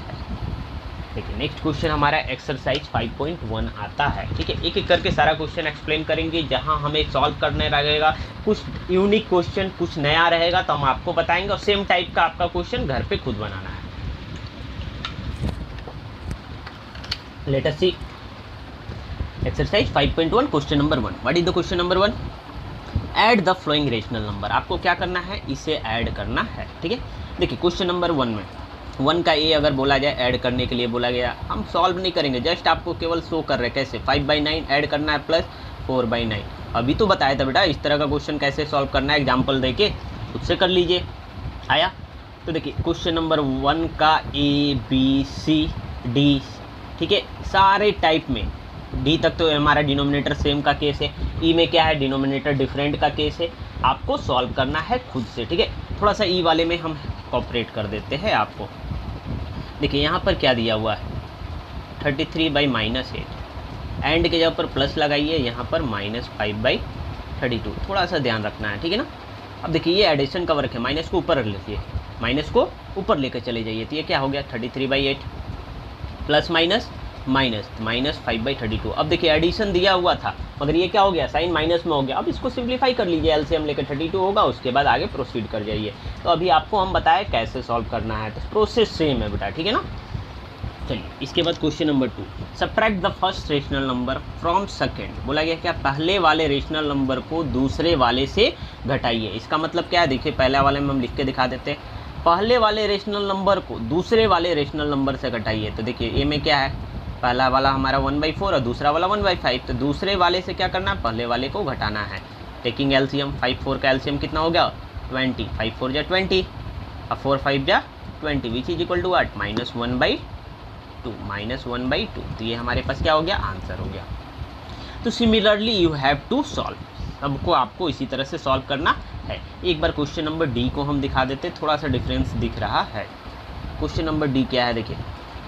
देखिए नेक्स्ट क्वेश्चन हमारा एक्सरसाइज 5.1 आता है, ठीक है। एक एक करके सारा क्वेश्चन एक्सप्लेन करेंगे, जहां हमें सॉल्व करने रहेगा कुछ यूनिक क्वेश्चन, कुछ नया रहेगा तो हम आपको बताएंगे, और सेम टाइप का आपका क्वेश्चन घर पे खुद बनाना है। Let us see exercise 5.1 question number 1। What is the question number 1, add the following rational number. आपको क्या करना है, इसे ऐड करना है, ठीक है। देखिए क्वेश्चन नंबर 1 में 1 का ए अगर बोला जाए, ऐड करने के लिए बोला गया, हम सॉल्व नहीं करेंगे, जस्ट आपको केवल शो कर रहे हैं कैसे 5/9 ऐड करना है प्लस 4/9। अभी तो बताया था बेटा इस तरह का क्वेश्चन कैसे सॉल्व करना है, एग्जाम्पल देके खुद से कर लीजिए। आया, तो देखिए क्वेश्चन नंबर 1 का A B C D, ठीक है, सारे टाइप में डी तक तो हमारा डिनोमिनेटर सेम का केस है, ई में क्या है डिनोमिनेटर डिफरेंट का केस है, आपको सॉल्व करना है खुद से, ठीक है। थोड़ा सा ई वाले में हम कॉपरेट कर देते हैं आपको। देखिए यहाँ पर क्या दिया हुआ है 33/-8, एंड के जगह पर प्लस लगाइए, यहाँ पर -5/32, थोड़ा सा ध्यान रखना है, ठीक है ना। अब देखिए ये एडिशन का वर्क है, माइनस को ऊपर रख लीजिए, माइनस को ऊपर लेकर चले जाइए, तो ये क्या हो गया 33/8 प्लस -5/32। अब देखिए एडिशन दिया हुआ था मगर ये क्या हो गया साइन माइनस में हो गया। अब इसको सिंप्लीफाई कर लीजिए, एलसीएम लेकर 32 होगा, उसके बाद आगे प्रोसीड कर जाइए। तो अभी आपको हम बताएं कैसे सॉल्व करना है, तो प्रोसेस सेम है बेटा, ठीक है ना। चलिए इसके बाद question number 2, subtract the first rational number from second. बोला गया क्या पहले वाले रेशनल नंबर को दूसरे वाले से घटाइए। इसका मतलब क्या है, देखिए पहले वाले में हम लिख के दिखा देते हैं, पहले वाले रेशनल नंबर को दूसरे वाले रेशनल नंबर से घटाइए। तो देखिए ए में क्या है, पहला वाला हमारा 1/4 और दूसरा वाला 1/5, तो दूसरे वाले से क्या करना है, पहले वाले को घटाना है। टेकिंग एलसीएम, 5 4 का एलसीएम कितना हो गया 20, 5 4 जा 20 और 4 5 जा 20, which is equal to what -1/2, -1/2। तो ये हमारे पास क्या हो गया, आंसर हो गया। तो similarly you have to solve. सबको आपको इसी तरह से सॉल्व करना है। एक बार क्वेश्चन नंबर डी को हम दिखा देते, थोड़ा सा डिफरेंस दिख रहा है। क्वेश्चन नंबर डी क्या है, देखिए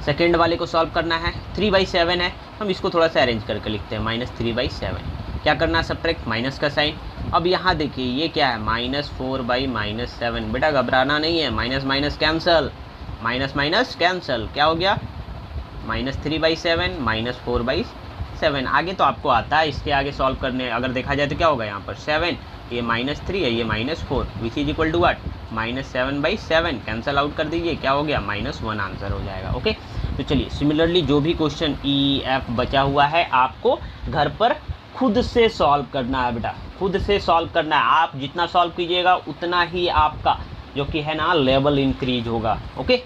सेकेंड वाले को सॉल्व करना है। 3/7 है, हम इसको थोड़ा सा अरेंज करके लिखते हैं -3/7। क्या करना है, सब्ट्रैक्ट, माइनस का साइन। अब यहाँ देखिए ये क्या है, -4/-7। बेटा घबराना नहीं है, minus minus cancel, minus minus cancel, क्या हो गया -3/7 -4/7। आगे तो आपको आता है, इसके आगे सॉल्व करने अगर देखा जाए तो क्या होगा, यहाँ पर 7, ये -3 है, ये -4, which is equal to what, -7/7। Cancel out कर दीजिए, क्या हो गया, -1 आंसर हो जाएगा। ओके, तो चलिए सिमिलरली जो भी क्वेश्चन ई एफ बचा हुआ है आपको घर पर खुद से सॉल्व करना है बेटा, खुद से सॉल्व करना है। आप जितना सॉल्व कीजिएगा उतना ही आपका जो कि है ना लेवल इंक्रीज होगा। Okay,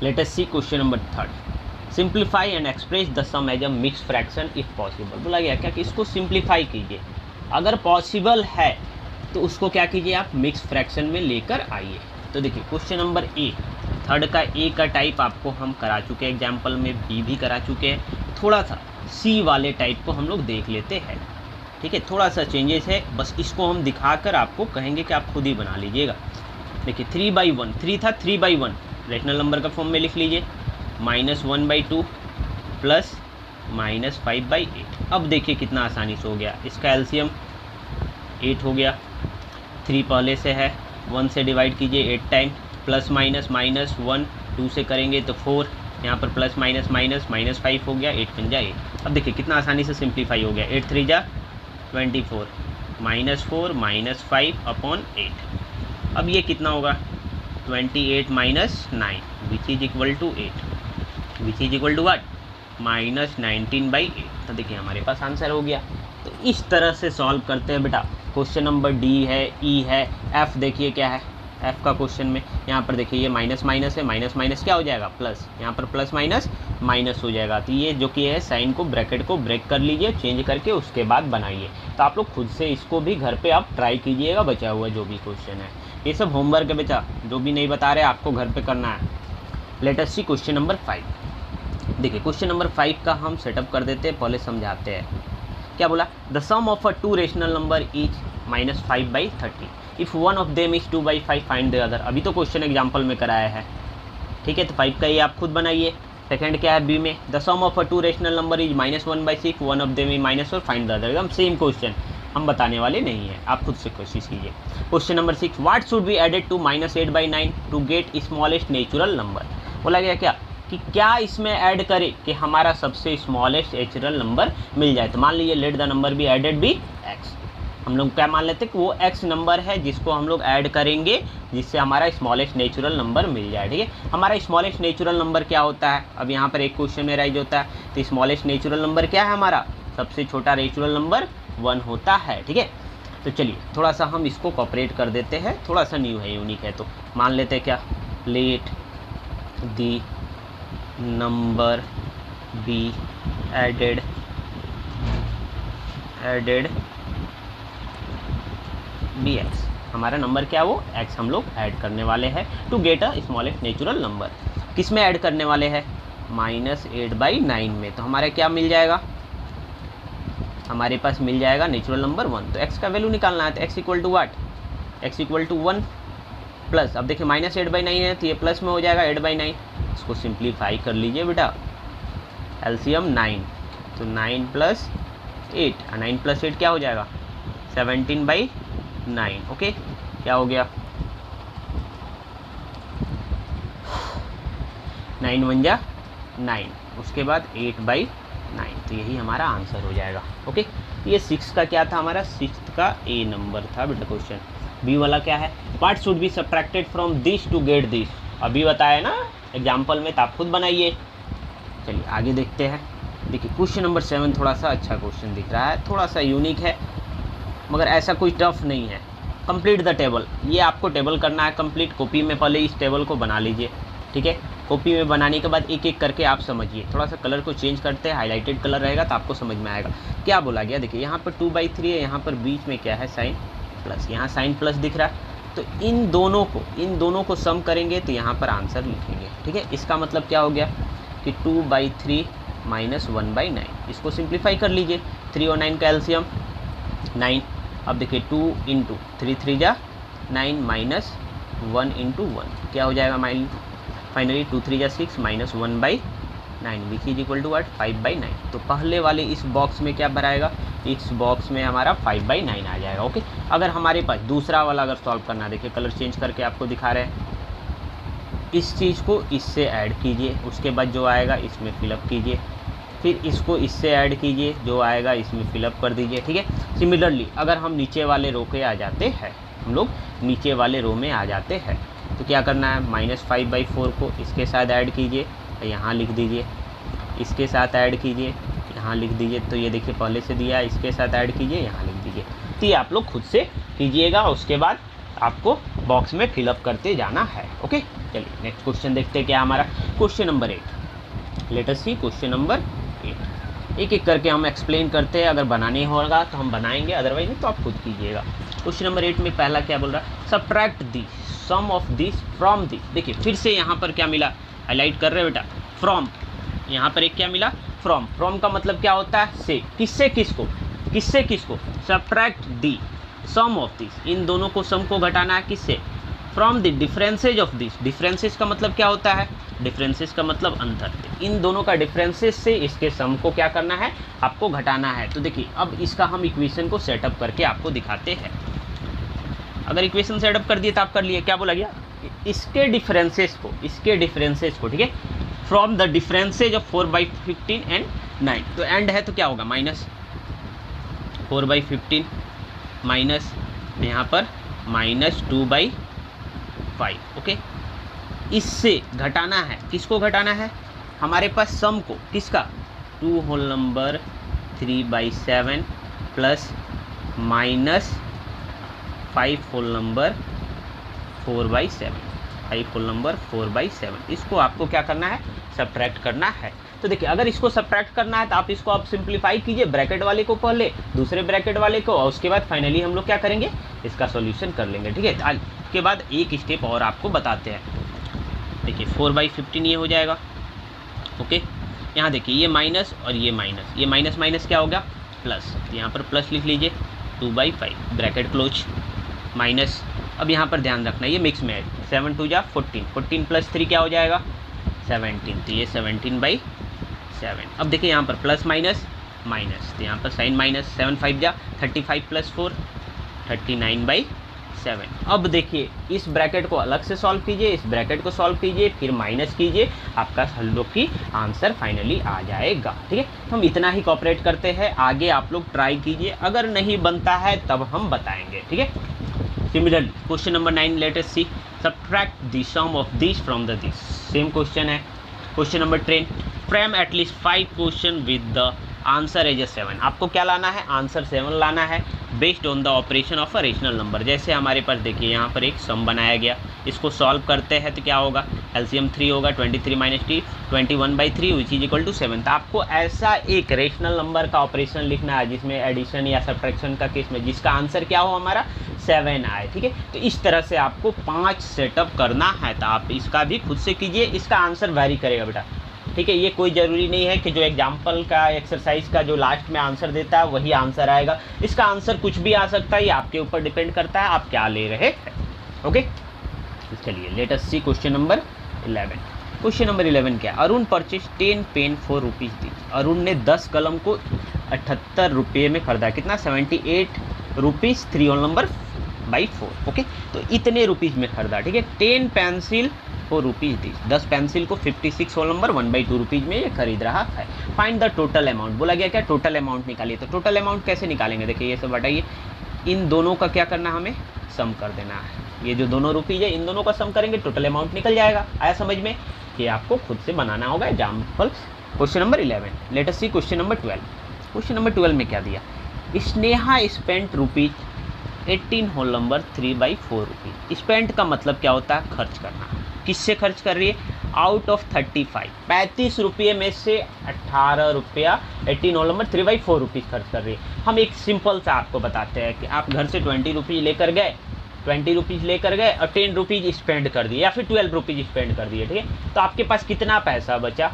let us see question number 3। Simplify and express the sum as a mix fraction if possible. बोला गया क्या कि इसको सिंप्लीफाई कीजिए, अगर पॉसिबल है तो उसको क्या कीजिए आप मिक्स फ्रैक्शन में लेकर आइए। तो देखिए क्वेश्चन नंबर ए, थर्ड का ए का टाइप आपको हम करा चुके हैं एग्जाम्पल में, बी भी करा चुके हैं। थोड़ा सा सी वाले टाइप को हम लोग देख लेते हैं, ठीक है, थोड़ा सा चेंजेस है, बस इसको हम दिखाकर आपको कहेंगे कि आप खुद ही बना लीजिएगा। देखिए 3/1, 3 था, 3/1 रेशनल नंबर का फॉर्म में लिख लीजिए, -1/2 प्लस -5/8। अब देखिए कितना आसानी से हो गया, इसका एलसीएम 8 हो गया, 3 पहले से है, 1 से डिवाइड कीजिए 8 टाइम, प्लस माइनस -1, 2 से करेंगे तो 4, यहाँ पर प्लस माइनस माइनस -5 हो गया, 8 पंजा 8। अब देखिए कितना आसानी से सिंप्लीफाई हो गया, 8 3 जा 24, -4 -5/8। अब ये कितना होगा, 28 -9 which is equal to 8, which is equal to what, -19/8। तो देखिए हमारे पास आंसर हो गया। तो इस तरह से सॉल्व करते हैं बेटा। क्वेश्चन नंबर डी है, ई है, एफ देखिए क्या है, एफ का क्वेश्चन में यहाँ पर देखिए ये माइनस माइनस है, माइनस माइनस क्या हो जाएगा, प्लस, यहाँ पर प्लस माइनस माइनस हो जाएगा। तो ये जो कि है साइन को, ब्रैकेट को ब्रेक कर लीजिए, चेंज करके उसके बाद बनाइए। तो आप लोग खुद से इसको भी घर पे आप ट्राई कीजिएगा, बचा हुआ जो भी क्वेश्चन है। ये सब होमवर्क है बेटा, जो भी नहीं बता रहे आपको घर पे करना है। Let us see question number 5। देखिए क्वेश्चन नंबर 5 का हम सेटअप कर देते हैं, पहले समझाते हैं। क्या बोला, the sum of a 2 rational number is -5/30 if one of them is 2/5 find the other. अभी तो क्वेश्चन एग्जाम्पल में कराया है, ठीक है, तो 5 का ये आप खुद बनाइए। सेकंड क्या है बी में, the sum of a 2 rational number is -1/6 one of them is -4 find the other. एकदम सेम क्वेश्चन, हम बताने वाले नहीं है, आप खुद से कोशिश कीजिए। Question number 6, what should be added to -8/9 to get smallest natural number. बोला गया क्या कि क्या इसमें ऐड करें कि हमारा सबसे स्मॉलेस्ट नेचुरल नंबर मिल जाए। तो मान लीजिए let the number be added be X, हम लोग क्या मान लेते हैं कि वो एक्स नंबर है जिसको हम लोग ऐड करेंगे, जिससे हमारा स्मॉलेस्ट नेचुरल नंबर मिल जाए। ठीक है, हमारा स्मॉलेस्ट नेचुरल नंबर क्या होता है, अब यहाँ पर एक क्वेश्चन में राइज होता है। तो स्मॉलेस्ट नेचुरल नंबर क्या है, हमारा सबसे छोटा नेचुरल नंबर 1 होता है। ठीक है, तो चलिए थोड़ा सा हम इसको कॉपरेट कर देते हैं, थोड़ा सा न्यू है, यूनिक है। तो मान लेते हैं क्या, let the number be added be X, हमारा नंबर क्या वो एक्स हम लोग ऐड करने वाले हैं to get a smallest natural number. किस में ऐड करने वाले हैं, -8/9 में। तो हमारा क्या मिल जाएगा, हमारे पास मिल जाएगा नेचुरल नंबर 1। तो एक्स का वैल्यू निकालना है, तो X equal to what, X equal to 1 plus, अब देखिए -8/9 है तो ये प्लस में हो जाएगा 8/9। इसको सिंप्लीफाई कर लीजिए बेटा, एलसीएम 9, तो 9 + 8, 9 + 8 क्या हो जाएगा 17/9। ओके, क्या हो गया 9 1 जा 9, उसके बाद 8/9, तो यही हमारा आंसर हो जाएगा। ओके, ये 6 का क्या था, हमारा 6 का ए नंबर था बेटा क्वेश्चन। बी वाला क्या है, what should be subtracted from this to get this. अभी बताया ना एग्जाम्पल में, तो आप खुद बनाइए। चलिए आगे देखते हैं। देखिए क्वेश्चन नंबर 7 थोड़ा सा अच्छा क्वेश्चन दिख रहा है, थोड़ा सा यूनिक है, मगर ऐसा कोई टफ नहीं है। कंप्लीट द टेबल, ये आपको टेबल करना है कंप्लीट। कॉपी में पहले इस टेबल को बना लीजिए, ठीक है। कॉपी में बनाने के बाद एक एक करके आप समझिए, थोड़ा सा कलर को चेंज करते हैं, हाईलाइटेड कलर रहेगा तो आपको समझ में आएगा क्या बोला गया। देखिए यहाँ पर 2/3 है, यहाँ पर बीच में क्या है साइन प्लस, यहाँ साइन प्लस दिख रहा है। तो इन दोनों को सम करेंगे तो यहाँ पर आंसर लिखेंगे। ठीक है, इसका मतलब क्या हो गया कि 2/3 - 1/9। इसको सिंप्लीफाई कर लीजिए, 3 और 9 का एलसीएम 9। अब देखिए 2 इंटू 3 3 जा 9 माइनस 1 इंटू 1 क्या हो जाएगा फाइनली 2 3 जा 6 minus 1/9 which is equal to what 5/9। तो पहले वाले इस बॉक्स में क्या भराएगा, इस बॉक्स में हमारा 5/9 आ जाएगा। ओके, अगर हमारे पास दूसरा वाला अगर सॉल्व करना, देखिए कलर चेंज करके आपको दिखा रहे हैं, इस चीज़ को इससे ऐड कीजिए, उसके बाद जो आएगा इसमें फिलअप कीजिए, फिर इसको इससे ऐड कीजिए, जो आएगा इसमें फिलअप कर दीजिए। ठीक है, सिमिलरली अगर हम नीचे वाले रो के आ जाते हैं, हम लोग नीचे वाले रो में आ जाते हैं, तो क्या करना है, -5/4 को इसके साथ ऐड कीजिए, यहाँ लिख दीजिए, इसके साथ ऐड कीजिए, यहाँ लिख दीजिए। तो ये देखिए पहले से दिया, इसके साथ ऐड कीजिए, यहाँ लिख दीजिए। तो ये आप लोग खुद से कीजिएगा, उसके बाद आपको बॉक्स में फिलअप करते जाना है। ओके, चलिए नेक्स्ट क्वेश्चन देखते हैं क्या हमारा question number 8। Late us see question number 8। एक एक करके हम एक्सप्लेन करते हैं, अगर बनाने होगा तो हम बनाएंगे, अदरवाइज नहीं तो आप खुद कीजिएगा। क्वेश्चन नंबर 8 में पहला क्या बोल रहा है, subtract the sum of this from this. देखिए फिर से यहाँ पर क्या मिला, हाईलाइट कर रहे हो बेटा, फ्रॉम। यहाँ पर एक क्या मिला, फ्रॉम। फ्रॉम का मतलब क्या होता है, से। किससे किसको, किससे किसको, subtract the sum of this, इन दोनों को सम को घटाना है, किससे, from the differences of this. Differences का मतलब क्या होता है, डिफरेंसेज का मतलब अंतर। इन दोनों का डिफरेंसेज से इसके सम को क्या करना है, आपको घटाना है। तो देखिए अब इसका हम इक्वेशन को सेटअप करके आपको दिखाते हैं। अगर इक्वेशन सेटअप कर दिए तो आप कर लिए, क्या बोला गया, इसके डिफरेंसेस को, इसके डिफरेंसेस को, ठीक है, from the differences of 4/15 and 9। तो एंड है तो क्या होगा, माइनस 4/15 माइनस यहाँ पर -2/5। ओके, इससे घटाना है, किसको घटाना है, हमारे पास सम को, किसका, 2 whole number 3/7 plus -5 whole number 4/7, 5 whole number 4/7। इसको आपको क्या करना है, सब्ट्रैक्ट करना है। तो देखिए अगर इसको सब्ट्रैक्ट करना है तो आप इसको आप सिंप्लीफाई कीजिए, ब्रैकेट वाले को पहले, दूसरे ब्रैकेट वाले को, और उसके बाद फाइनली हम लोग क्या करेंगे, इसका सॉल्यूशन कर लेंगे। ठीक है, उसके बाद एक स्टेप और आपको बताते हैं। देखिए 4/15 ये हो जाएगा। ओके, यहाँ देखिए ये माइनस और ये माइनस, ये माइनस माइनस क्या होगा, प्लस। यहाँ पर प्लस लिख लीजिए, 2/5 ब्रैकेट क्लोज, माइनस। अब यहाँ पर ध्यान रखना ये मिक्स में है, 7 2 जा 14, 14 + 3 क्या हो जाएगा, 17। तो ये 17/7। अब देखिए यहाँ पर प्लस माइनस माइनस, तो यहाँ पर साइन माइनस, 7 5 जा 35 + 4 39/7। अब देखिए इस ब्रैकेट को अलग से सॉल्व कीजिए, इस ब्रैकेट को सॉल्व कीजिए, फिर माइनस कीजिए, आपका हम लोग की आंसर फाइनली आ जाएगा। ठीक है, हम इतना ही कॉपरेट करते हैं, आगे आप लोग ट्राई कीजिए, अगर नहीं बनता है तब हम बताएंगे। ठीक है, similarly question number 9, let us see subtract the sum of this from the this. Same question है। Question number 10, frame at least 5 question with the answer as 7। आपको क्या लाना है, आंसर 7 लाना है, based on the operation of a rational number. जैसे हमारे पास देखिए यहाँ पर एक सम बनाया गया, इसको सॉल्व करते हैं तो क्या होगा, एलसीएम 3 होगा, 23 - t 21/3 which is equal to 7। तो आपको ऐसा एक रेशनल नंबर का ऑपरेशन लिखना है जिसमें एडिशन या सब्ट्रैक्शन का केस में जिसका आंसर क्या हो, हमारा 7 आए। ठीक है, तो इस तरह से आपको 5 सेटअप करना है। तो आप इसका भी खुद से कीजिए, इसका आंसर वैरी करेगा बेटा। ठीक है, ये कोई ज़रूरी नहीं है कि जो एग्जाम्पल का एक्सरसाइज का जो लास्ट में आंसर देता है वही आंसर आएगा। इसका आंसर कुछ भी आ सकता है, ये आपके ऊपर डिपेंड करता है आप क्या ले रहे हैं। ओके, चलिए let us see question number 11। Question number 11 क्या, Arun purchase 10 pen for rupees the. Arun ने 10 कलम को 78 रुपये में खरीदा, कितना, 78 rupees 3 whole number by 4। Okay, तो इतने रुपीज़ में खरीदा। ठीक है, 10 पेंसिल फॉर रुपीज़ दी, 10 पेंसिल को 56 होल नंबर 1/2 रुपीज़ में ये खरीद रहा है। फाइंड द टोटल अमाउंट, बोला गया क्या, टोटल अमाउंट निकालिए। तो टोटल अमाउंट कैसे निकालेंगे, देखिए ये सब हटाइए, इन दोनों का क्या करना, हमें सम कर देना है। ये जो दोनों रुपीज़ है इन दोनों का सम करेंगे, टोटल अमाउंट निकल जाएगा। आया समझ में, कि आपको खुद से बनाना होगा example. Question number 11, let us see question number 12। Question number 12 में क्या दिया, Sneha spent rupees 18 whole number 3/4 rupees. Spent का मतलब क्या होता है, खर्च करना। किससे खर्च कर रही है, आउट ऑफ 35 रुपये में से 18 रुपया 18 होल नंबर 3/4 रुपीज़ खर्च कर रही है। हम एक सिंपल सा आपको बताते हैं कि आप घर से 20 रुपीज़ लेकर गए, 20 रुपीज़ लेकर गए और 10 रुपीज़ स्पेंड कर दिए, या फिर 12 रुपीज़ स्पेंड कर दिए। ठीक है, तो आपके पास कितना पैसा बचा,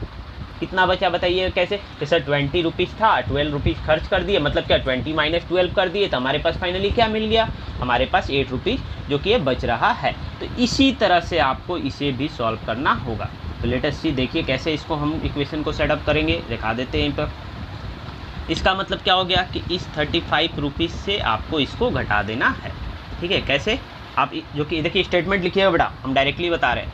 कितना बचा बताइए कैसे? कि सर 20 रुपीज़ था, 12 रुपीज़ खर्च कर दिए, मतलब क्या 20 माइनस 12 कर दिए, तो हमारे पास फाइनली क्या मिल गया? हमारे पास 8 रुपीज़ जो कि ये बच रहा है। तो इसी तरह से आपको इसे भी सॉल्व करना होगा। तो लेट अस सी, देखिए कैसे इसको हम इक्वेशन को सेटअप करेंगे, दिखा देते हैं यहीं पर। इसका मतलब क्या हो गया कि इस 35 रुपीज़ से आपको इसको घटा देना है। ठीक है, कैसे? आप जो कि देखिए स्टेटमेंट लिखिए है बेटा, हम डायरेक्टली बता रहे हैं।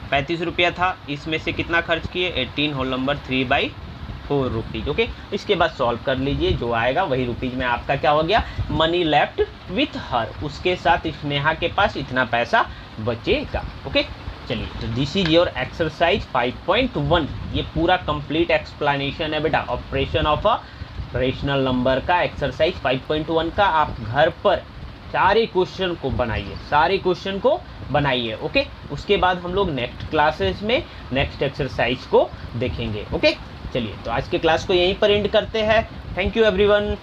35 रुपया था, इसमें से कितना खर्च किए? 18 होल नंबर 3/4 रुपीज़। ओके, इसके बाद सॉल्व कर लीजिए, जो आएगा वही रुपीज़ में आपका क्या हो गया? मनी लेफ्ट विथ हर, उसके साथ स्नेहा के पास इतना पैसा बचेगा। ओके, चलिए, तो दिस इज योर एक्सरसाइज 5.1। ये पूरा कंप्लीट एक्सप्लेनेशन है बेटा operation of a rational number का। एक्सरसाइज 5.1 का आप घर पर सारे क्वेश्चन को बनाइए, सारे क्वेश्चन को बनाइए। ओके, उसके बाद हम लोग नेक्स्ट क्लासेस में नेक्स्ट एक्सरसाइज को देखेंगे। ओके, चलिए, तो आज के क्लास को यहीं पर एंड करते हैं। Thank you everyone.